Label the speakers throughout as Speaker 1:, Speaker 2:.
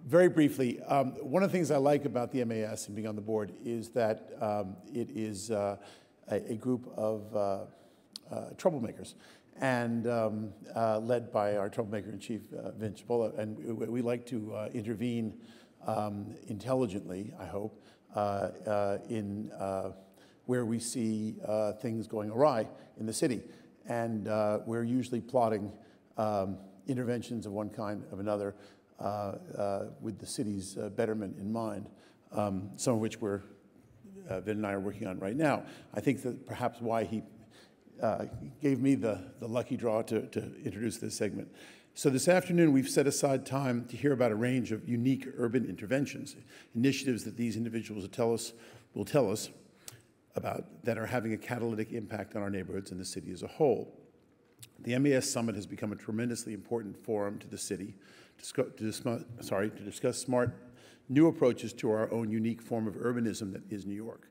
Speaker 1: Very briefly, one of the things I like about the MAS and being on the board is that it is a group of troublemakers, and led by our troublemaker-in-chief, Vince Cipolla. And we like to intervene intelligently, I hope, in where we see things going awry in the city. And we're usually plotting interventions of one kind or another with the city's betterment in mind, some of which Vin and I are working on right now. I think that perhaps why he gave me the lucky draw to introduce this segment. So this afternoon, we've set aside time to hear about a range of unique urban interventions, initiatives that these individuals will tell us about that are having a catalytic impact on our neighborhoods and the city as a whole. The MAS Summit has become a tremendously important forum to the city to discuss smart new approaches to our own unique form of urbanism that is New York.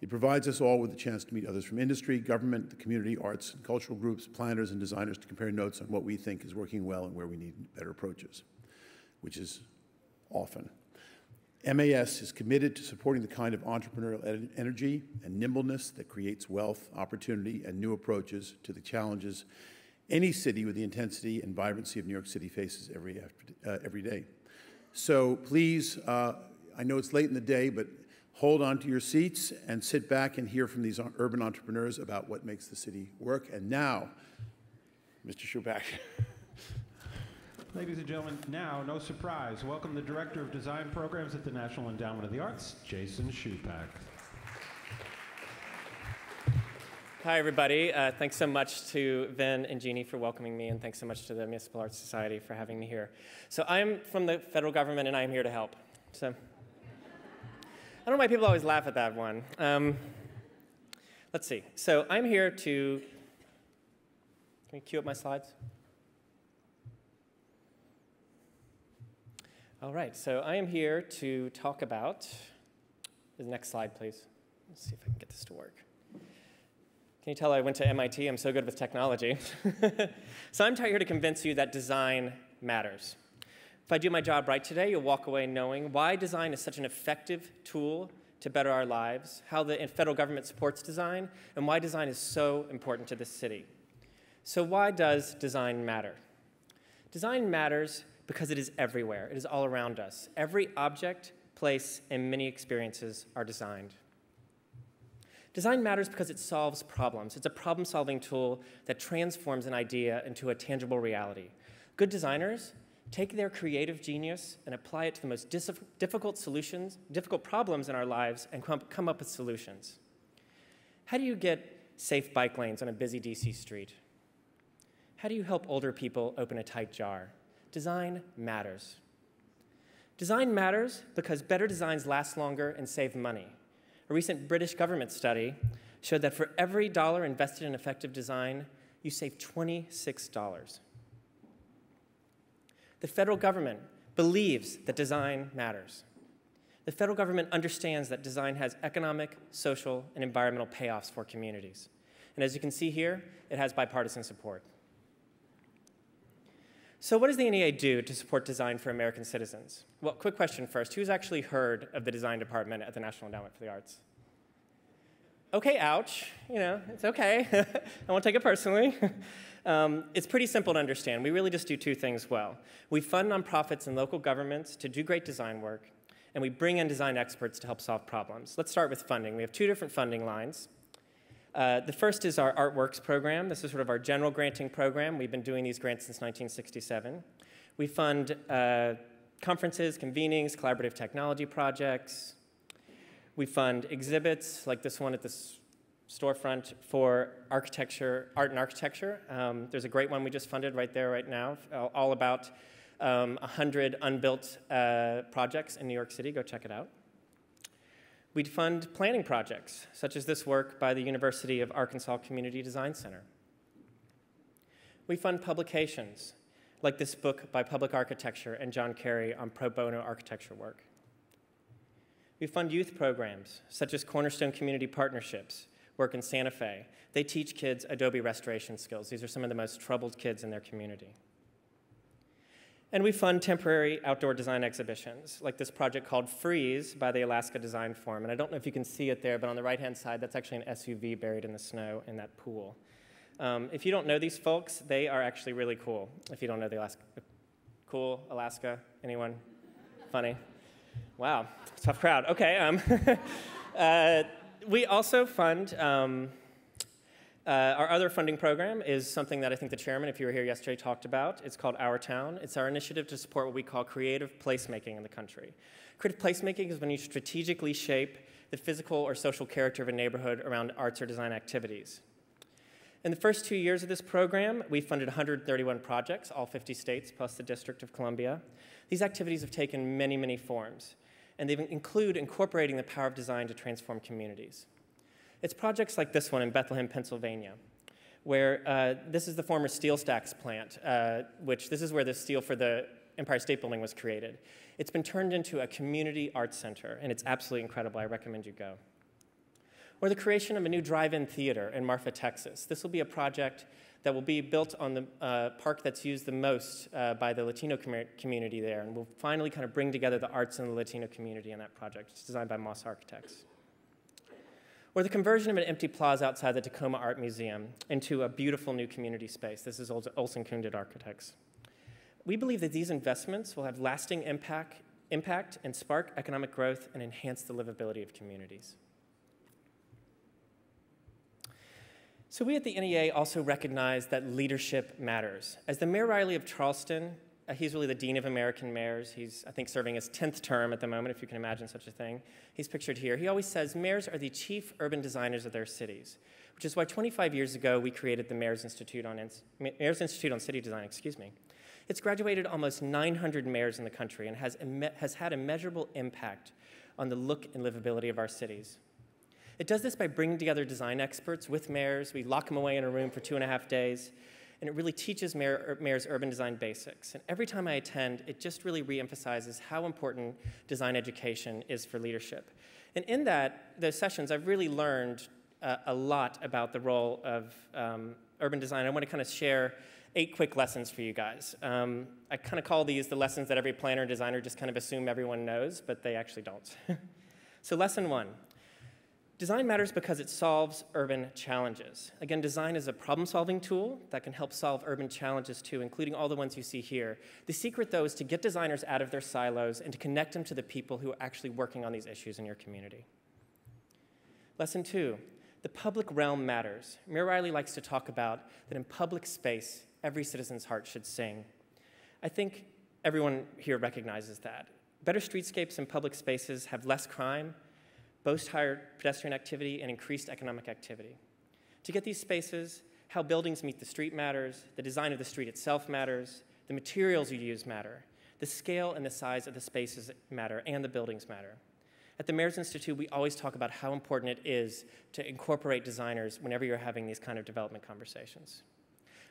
Speaker 1: It provides us all with a chance to meet others from industry, government, the community, arts, and cultural groups, planners, and designers to compare notes on what we think is working well and where we need better approaches, which is often. MAS is committed to supporting the kind of entrepreneurial energy and nimbleness that creates wealth, opportunity, and new approaches to the challenges any city with the intensity and vibrancy of New York City faces every day. So please, I know it's late in the day, but hold on to your seats and sit back and hear from these urban entrepreneurs about what makes the city work. And now, Mr. Schupbach.
Speaker 2: Ladies and gentlemen, now, no surprise, welcome the Director of Design Programs at the National Endowment of the Arts, Jason Schupbach.
Speaker 3: Hi, everybody. Thanks so much to Vin and Jeannie for welcoming me, and thanks so much to the Municipal Art Society for having me here. So I'm from the federal government, and I'm here to help. So I don't know why people always laugh at that one. Let's see. So I'm here to, can you cue up my slides? All right, so I am here to talk about, the next slide, please. Let's see if I can get this to work. Can you tell I went to MIT? I'm so good with technology. So I'm here to convince you that design matters. If I do my job right today, you'll walk away knowing why design is such an effective tool to better our lives, how the federal government supports design, and why design is so important to this city. So why does design matter? Design matters because it is everywhere. It is all around us. Every object, place, and many experiences are designed. Design matters because it solves problems. It's a problem-solving tool that transforms an idea into a tangible reality. Good designers take their creative genius and apply it to the most difficult problems in our lives and come up with solutions. How do you get safe bike lanes on a busy DC street? How do you help older people open a tight jar? Design matters. Design matters because better designs last longer and save money. A recent British government study showed that for every dollar invested in effective design, you save $26. The federal government believes that design matters. The federal government understands that design has economic, social, and environmental payoffs for communities. And as you can see here, it has bipartisan support. So what does the NEA do to support design for American citizens? Well, quick question first. Who's actually heard of the design department at the National Endowment for the Arts? Okay, ouch. You know, it's okay. I won't take it personally. It's pretty simple to understand. We really just do two things well. We fund nonprofits and local governments to do great design work, and we bring in design experts to help solve problems. Let's start with funding. We have two different funding lines. The first is our Artworks program. This is sort of our general granting program. We've been doing these grants since 1967. We fund conferences, convenings, collaborative technology projects. We fund exhibits like this one at this storefront for architecture, art and architecture. There's a great one we just funded right there, right now, all about 100 unbuilt projects in New York City. Go check it out. We'd fund planning projects, such as this work by the University of Arkansas Community Design Center. We fund publications, like this book by Public Architecture and John Carey on pro bono architecture work. We fund youth programs, such as Cornerstone Community Partnerships, work in Santa Fe. They teach kids Adobe restoration skills. These are some of the most troubled kids in their community. And we fund temporary outdoor design exhibitions, like this project called Freeze by the Alaska Design Forum. And I don't know if you can see it there, but on the right-hand side, that's actually an SUV buried in the snow in that pool. If you don't know these folks, they are actually really cool. If you don't know the Alaska, cool, Alaska, anyone? Funny? Wow, tough crowd. Okay. We also fund, our other funding program is something that I think the chairman, if you were here yesterday, talked about. It's called Our Town. It's our initiative to support what we call creative placemaking in the country. Creative placemaking is when you strategically shape the physical or social character of a neighborhood around arts or design activities. In the first 2 years of this program, we funded 131 projects, all 50 states plus the District of Columbia. These activities have taken many, many forms, and they include incorporating the power of design to transform communities. It's projects like this one in Bethlehem, Pennsylvania, where this is the former steel stacks plant, this is where the steel for the Empire State Building was created. It's been turned into a community arts center, and it's absolutely incredible. I recommend you go. Or the creation of a new drive-in theater in Marfa, Texas. This will be a project that will be built on the park that's used the most by the Latino community there, and will finally kind of bring together the arts and the Latino community in that project. It's designed by Moss Architects. Or the conversion of an empty plaza outside the Tacoma Art Museum into a beautiful new community space. This is Olson Kunded Architects. We believe that these investments will have lasting impact and spark economic growth and enhance the livability of communities. So we at the NEA also recognize that leadership matters. As the Mayor Riley of Charleston, he's really the Dean of American Mayors. He's, I think, serving his 10th term at the moment, if you can imagine such a thing. He's pictured here. He always says mayors are the chief urban designers of their cities, which is why 25 years ago we created the Mayor's Institute on City Design. It's graduated almost 900 mayors in the country and has had a measurable impact on the look and livability of our cities. It does this by bringing together design experts with mayors. We lock them away in a room for 2.5 days, and it really teaches mayors urban design basics. And every time I attend, it just really reemphasizes how important design education is for leadership. And in those sessions, I've really learned a lot about the role of urban design. I want to kind of share 8 quick lessons for you guys. I kind of call these the lessons that every planner and designer just kind of assume everyone knows, but they actually don't. So lesson 1. Design matters because it solves urban challenges. Again, design is a problem-solving tool that can help solve urban challenges too, including all the ones you see here. The secret, though, is to get designers out of their silos and to connect them to the people who are actually working on these issues in your community. Lesson 2, the public realm matters. Mayor Riley likes to talk about that in public space, every citizen's heart should sing. I think everyone here recognizes that. Better streetscapes and public spaces have less crime, boast higher pedestrian activity, and increased economic activity. To get these spaces, how buildings meet the street matters, the design of the street itself matters, the materials you use matter, the scale and the size of the spaces matter, and the buildings matter. At the Mayor's Institute, we always talk about how important it is to incorporate designers whenever you're having these kind of development conversations.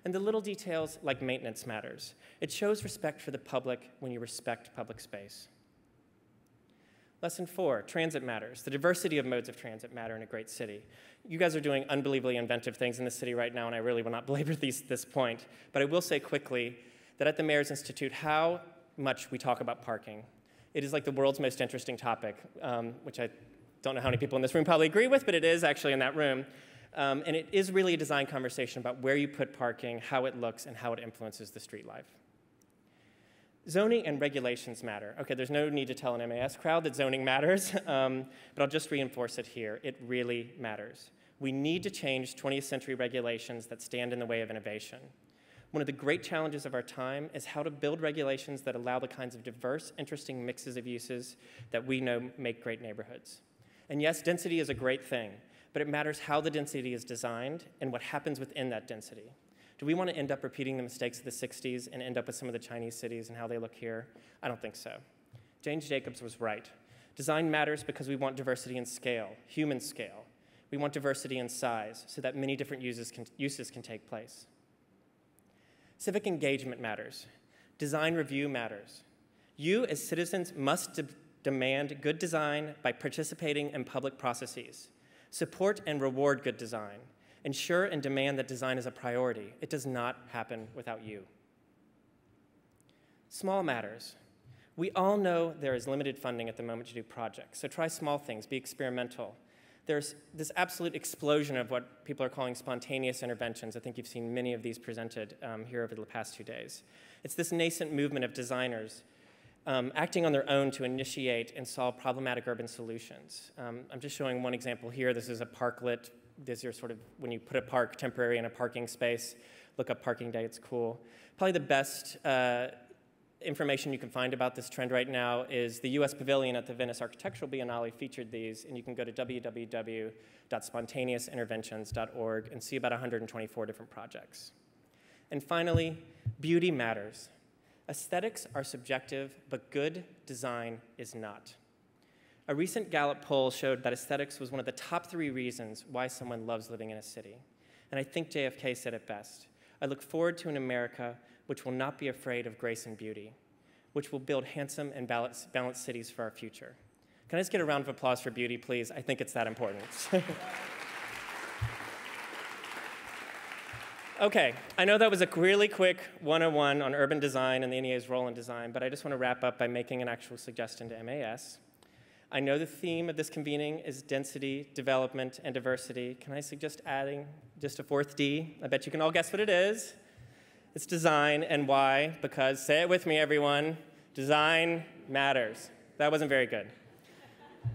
Speaker 3: And the little details like maintenance matters. It shows respect for the public when you respect public space. Lesson 4, transit matters. The diversity of modes of transit matter in a great city. You guys are doing unbelievably inventive things in the city right now, and I really will not belabor this point, but I will say quickly that at the Mayor's Institute, how much we talk about parking. It is like the world's most interesting topic, which I don't know how many people in this room probably agree with, but it is actually in that room. And it is really a design conversation about where you put parking, how it looks, and how it influences the street life. Zoning and regulations matter. Okay, there's no need to tell an MAS crowd that zoning matters, but I'll just reinforce it here. It really matters. We need to change 20th century regulations that stand in the way of innovation. One of the great challenges of our time is how to build regulations that allow the kinds of diverse, interesting mixes of uses that we know make great neighborhoods. And yes, density is a great thing, but it matters how the density is designed and what happens within that density. Do we want to end up repeating the mistakes of the 60s and end up with some of the Chinese cities and how they look here? I don't think so. James Jacobs was right. Design matters because we want diversity in scale, human scale. We want diversity in size so that many different uses can take place. Civic engagement matters. Design review matters. You as citizens must demand good design by participating in public processes. Support and reward good design. Ensure and demand that design is a priority. It does not happen without you. Small matters. We all know there is limited funding at the moment to do projects, so try small things, be experimental. There's this absolute explosion of what people are calling spontaneous interventions. I think you've seen many of these presented here over the past 2 days. It's this nascent movement of designers acting on their own to initiate and solve problematic urban solutions. I'm just showing one example here. This is a parklet. These are sort of when you put a park temporary in a parking space. Look up Parking Day, it's cool. Probably the best information you can find about this trend right now is the US Pavilion at the Venice Architectural Biennale featured these, and you can go to www.spontaneousinterventions.org and see about 124 different projects. And finally, beauty matters. Aesthetics are subjective, but good design is not. A recent Gallup poll showed that aesthetics was one of the top 3 reasons why someone loves living in a city. And I think JFK said it best. I look forward to an America which will not be afraid of grace and beauty, which will build handsome and balanced cities for our future. Can I just get a round of applause for beauty, please? I think it's that important. Okay, I know that was a really quick 101 on urban design and the NEA's role in design, but I just want to wrap up by making an actual suggestion to MAS. I know the theme of this convening is density, development, and diversity. Can I suggest adding just a 4th D? I bet you can all guess what it is. It's design, and why? Because, say it with me, everyone, design matters. That wasn't very good.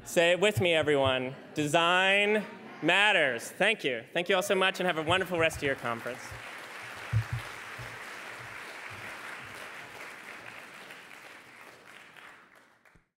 Speaker 3: Say it with me, everyone, design matters. Thank you. Thank you all so much, and have a wonderful rest of your conference.